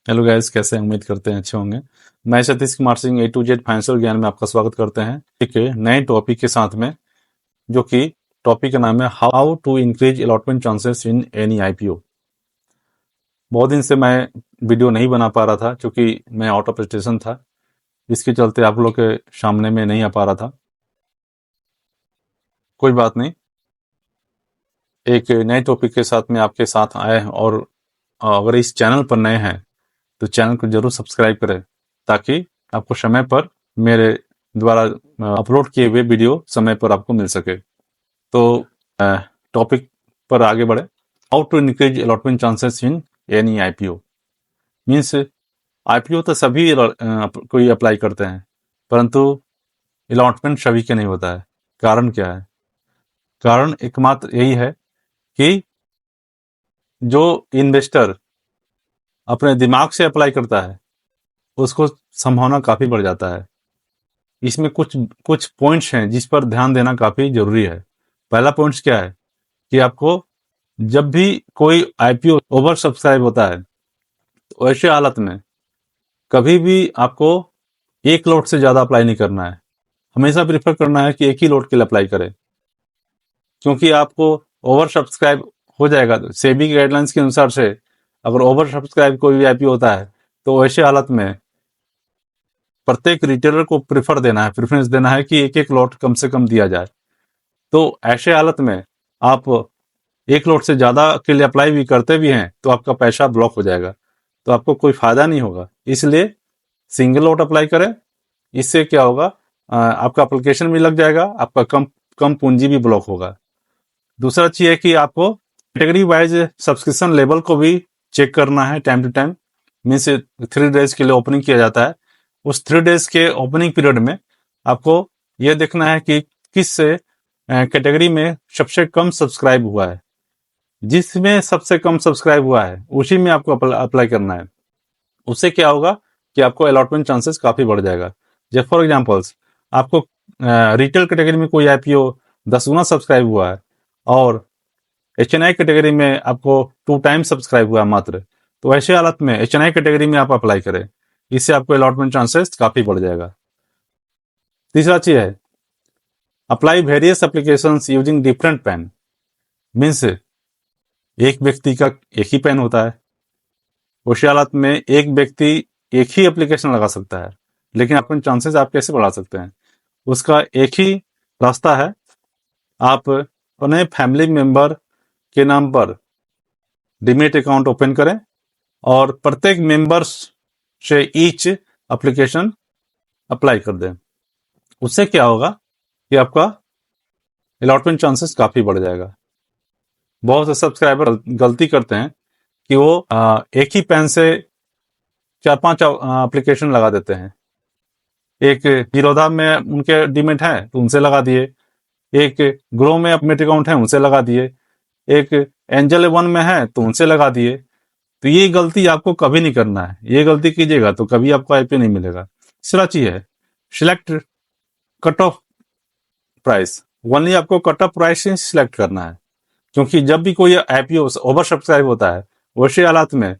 Hello guys, कैसे हैं? उम्मीद करते हैं अच्छे होंगे। मैं Satish Kumar Singh A to Z financial ज्ञान में आपका स्वागत करते हैं एक नए टॉपिक के साथ में, जो कि टॉपिक का नाम है how to increase allotment chances in any IPO। बहुत दिन से मैं वीडियो नहीं बना पा रहा था क्योंकि मैं आउट ऑफ स्टेशन था, इसके चलते आप लोग के सामने में नहीं आ पा रहा था। कोई बात नहीं, एक नए टॉपिक के साथ में आपके साथ आए हैं। और अगर इस चैनल पर नए हैं तो चैनल को जरूर सब्सक्राइब करें, ताकि आपको समय पर मेरे द्वारा अपलोड किए हुए वीडियो समय पर आपको मिल सके। तो टॉपिक पर आगे बढ़े। How to increase allotment chances in any IPO। Means IPO तो सभी कोई अप्लाई करते हैं, परंतु अलॉटमेंट सभी के नहीं होता है। कारण क्या है? कारण एकमात्र यही है कि जो इन्वेस्टर अपने दिमाग से अप्लाई करता है उसको संभावना काफी बढ़ जाता है। इसमें कुछ कुछ पॉइंट्स हैं जिस पर ध्यान देना काफी जरूरी है। पहला पॉइंट्स क्या है कि आपको जब भी कोई IPO ओवर सब्सक्राइब होता है तो ऐसे हालत में कभी भी आपको एक लॉट से ज्यादा अप्लाई नहीं करना है। हमेशा प्रेफर करना है कि एक ही लॉट के लिए अप्लाई करें, क्योंकि आपको ओवर सब्सक्राइब हो जाएगा। सेबी गाइडलाइंस के अनुसार से अगर ओवर सब्सक्राइब कोई भी IPO होता है तो ऐसे हालत में प्रत्येक रिटेलर को प्रेफरेंस देना है कि एक एक लॉट कम से कम दिया जाए। तो ऐसे हालत में आप एक लॉट से ज्यादा के लिए अप्लाई भी करते भी हैं तो आपका पैसा ब्लॉक हो जाएगा, तो आपको कोई फायदा नहीं होगा। इसलिए सिंगल लॉट अप्लाई करें। इससे क्या होगा, आपका एप्लीकेशन भी लग जाएगा, आपका कम कम पूंजी भी ब्लॉक होगा। दूसरा चीज है कि आपको कैटेगरी वाइज सब्सक्रिप्शन लेवल को भी चेक करना है time to time. Means 3 days के लिए ओपनिंग किया जाता है। उस 3 डेज के ओपनिंग पीरियड में आपको यह देखना है कि किस कैटेगरी में सबसे कम सब्सक्राइब हुआ है। जिसमें सबसे कम सब्सक्राइब हुआ है उसी में आपको अप्लाई करना है। उससे क्या होगा कि आपको अलॉटमेंट चांसेस काफी बढ़ जाएगा। जैसे फॉर एग्जांपल्स, आपको रिटेल कैटेगरी में कोई IPO 10 गुना सब्सक्राइब हुआ है और HNI कैटेगरी में आपको 2 टाइम सब्सक्राइब हुआ मात्र, तो ऐसे हालत में HNI कैटेगरी में आप अप्लाई करें। इससे आपको अलॉटमेंट चांसेस काफी बढ़ जाएगा। तीसरा चीज है apply various applications using different PAN. Means एक व्यक्ति का एक ही पेन होता है। उस हालत में एक व्यक्ति एक ही एप्लीकेशन लगा सकता है, लेकिन अपने चांसेस आप कैसे बढ़ा सकते हैं? उसका एक ही रास्ता है, आप अपने फैमिली मेंबर के नाम पर डीमेट अकाउंट ओपन करें और प्रत्येक मेंबर्स से ईच एप्लीकेशन अप्लाई कर दें। उससे क्या होगा कि आपका अलॉटमेंट चांसेस काफी बढ़ जाएगा। बहुत से सब्सक्राइबर गलती करते हैं कि वो एक ही पेन से 4-5 एप्लीकेशन लगा देते हैं। एक जीरोधा में उनके डीमेट है तो उनसे लगा दिए, एक ग्रो में अपमेट अकाउंट है उनसे लगा दिए, एक एंजल वन में है तो उनसे लगा दिए। तो ये गलती आपको कभी नहीं करना है। ये गलती कीजिएगा तो कभी आपको IPO नहीं मिलेगा। तीसरा चीज है select cut off price. Only आपको कट ऑफ प्राइस ही सिलेक्ट करना है, क्योंकि जब भी कोई IPO ओवर सब्सक्राइब होता है वैसे हालात में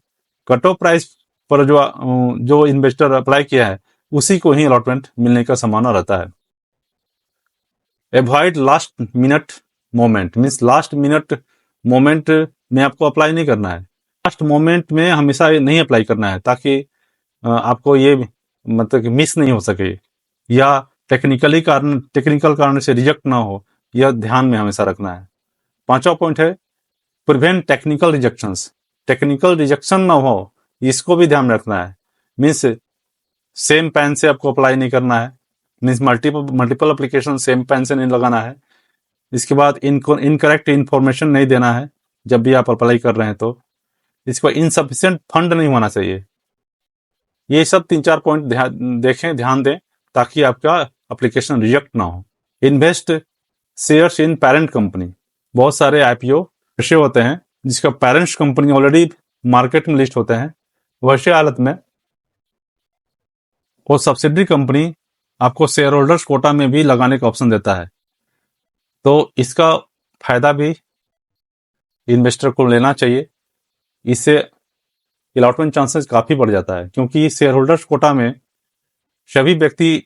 कट ऑफ प्राइस पर जो इन्वेस्टर अप्लाई किया है उसी को ही अलॉटमेंट मिलने का संभावना रहता है। Avoid last minute moment. Means last minute moment में आपको अप्लाई नहीं करना है। लास्ट मोमेंट में हमेशा नहीं अप्लाई करना है, ताकि आपको ये मतलब कि मिस नहीं हो सके या टेक्निकल कारण से रिजेक्ट ना हो, यह ध्यान में हमेशा रखना है। पांचवा पॉइंट है prevent technical rejections. Technical rejection ना हो इसको भी ध्यान रखना है। मीन्स सेम पेन से आपको अप्लाई नहीं करना है। Means multiple application same PAN से नहीं लगाना है। इसके बाद इनकरेक्ट इंफॉर्मेशन नहीं देना है जब भी आप अप्लाई कर रहे हैं। तो इसको इनसफिशिएंट फंड नहीं होना चाहिए। ये सब 3-4 पॉइंट ध्यान दें ताकि आपका एप्लीकेशन रिजेक्ट ना हो। Invest shares in parent company. बहुत सारे IPO ऐसे होते हैं जिसका पेरेंट्स कंपनी ऑलरेडी मार्केट में लिस्ट होते हैं। वैसे हालत में वो सब्सिडरी कंपनी आपको शेयर होल्डर्स कोटा में भी लगाने का ऑप्शन देता है, तो इसका फायदा भी इन्वेस्टर को लेना चाहिए। इससे अलॉटमेंट चांसेस काफी बढ़ जाता है, क्योंकि शेयर होल्डर्स कोटा में सभी व्यक्ति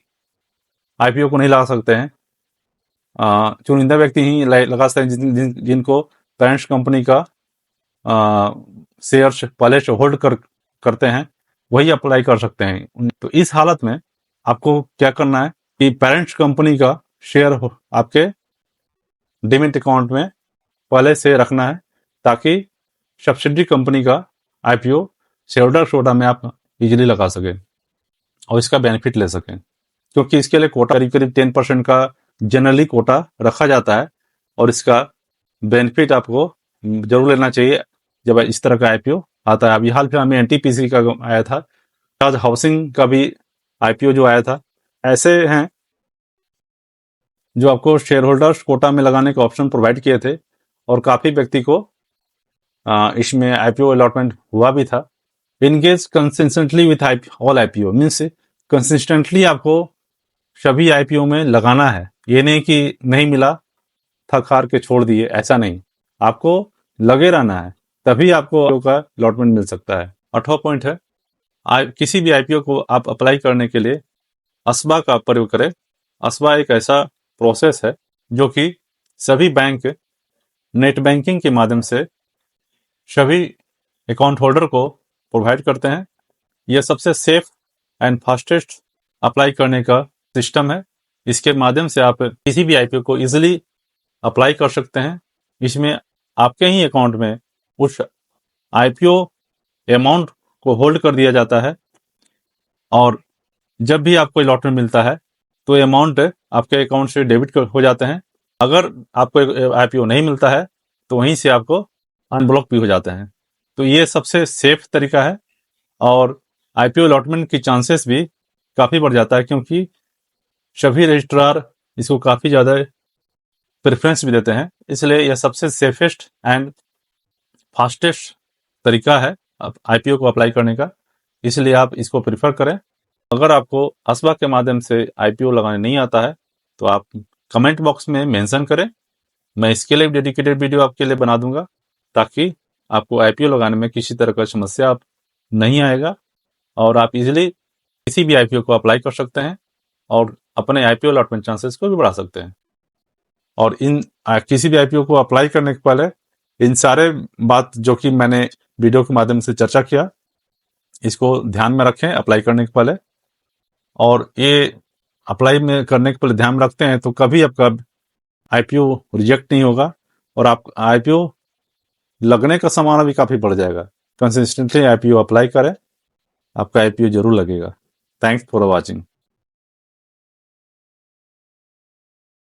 आईपीओ को नहीं लगा सकते हैं। चुनिंदा व्यक्ति ही लगा सकते हैं जिनको पेरेंट्स कंपनी का शेयर पहले से होल्ड करते हैं, वही अप्लाई कर सकते हैं। तो इस हालत में आपको क्या करना है कि पेरेंट्स कंपनी का शेयर आपके डीमैट अकाउंट में पहले से रखना है, ताकि सब्सिडी कंपनी का आईपीओ शेयर होल्डर कोटा में आप इजीली लगा सकें और इसका बेनिफिट ले सकें। क्योंकि इसके लिए कोटा करीब 10% का जनरली कोटा रखा जाता है, और इसका बेनिफिट आपको जरूर लेना चाहिए जब इस तरह का आईपीओ आता है। अभी हाल फिलहाल में एनटीपीसी का आया था, ताज हाउसिंग का भी आईपीओ जो आया था। ऐसे हैं जो आपको शेयर होल्डर्स कोटा में लगाने का ऑप्शन प्रोवाइड किए थे, और काफी व्यक्ति को इसमें आईपीओ अलॉटमेंट हुआ भी था। Engage consistently with all IPO, means consistently आपको सभी आईपीओ में लगाना है। ये नहीं कि नहीं मिला थक हार के छोड़ दिए, ऐसा नहीं, आपको लगे रहना है, तभी आपको का अलॉटमेंट मिल सकता है। 8वां पॉइंट है, किसी भी आईपीओ को आप अप्लाई करने के लिए अस्बा का प्रयोग करें। अस्बा एक ऐसा प्रोसेस है जो कि सभी बैंक नेट बैंकिंग के माध्यम से सभी अकाउंट होल्डर को प्रोवाइड करते हैं। यह सबसे सेफ एंड फास्टेस्ट अप्लाई करने का सिस्टम है। इसके माध्यम से आप किसी भी आईपीओ को इजीली अप्लाई कर सकते हैं। इसमें आपके ही अकाउंट में उस आईपीओ अमाउंट को होल्ड कर दिया जाता है, और जब भी आपको अलॉटमेंट मिलता है तो अमाउंट आपके अकाउंट से डेबिट हो जाते हैं। अगर आपको आईपीओ नहीं मिलता है तो वहीं से आपको अनब्लॉक भी हो जाते हैं। तो ये सबसे सेफ तरीका है, और आईपीओ अलॉटमेंट की चांसेस भी काफी बढ़ जाता है, क्योंकि सभी रजिस्ट्रार इसको काफी ज्यादा प्रेफरेंस भी देते हैं। इसलिए यह सबसे सेफेस्ट एंड फास्टेस्ट तरीका है आईपीओ को अप्लाई करने का, इसलिए आप इसको प्रिफर करें। अगर आपको अस्बा के माध्यम से आईपीओ लगाने नहीं आता है तो आप कमेंट बॉक्स में मेंशन करें, मैं इसके लिए डेडिकेटेड वीडियो आपके लिए बना दूंगा, ताकि आपको आईपीओ लगाने में किसी तरह का समस्या नहीं आएगा, और आप इजीली किसी भी आईपीओ को अप्लाई कर सकते हैं और अपने आईपीओ अलॉटमेंट चांसेस को भी बढ़ा सकते हैं। और इन किसी भी आईपीओ को अप्लाई करने के पहले इन सारे बात जो कि मैंने वीडियो के माध्यम से चर्चा किया, इसको ध्यान में रखें अप्लाई करने के पहले। और ये अप्लाई में करने के पहले ध्यान रखते हैं तो कभी आपका आईपीओ रिजेक्ट नहीं होगा, और आप आईपीओ लगने का संभावना भी काफी बढ़ जाएगा। कंसिस्टेंटली आईपीओ अप्लाई करें, आपका आईपीओ जरूर लगेगा। Thanks for watching.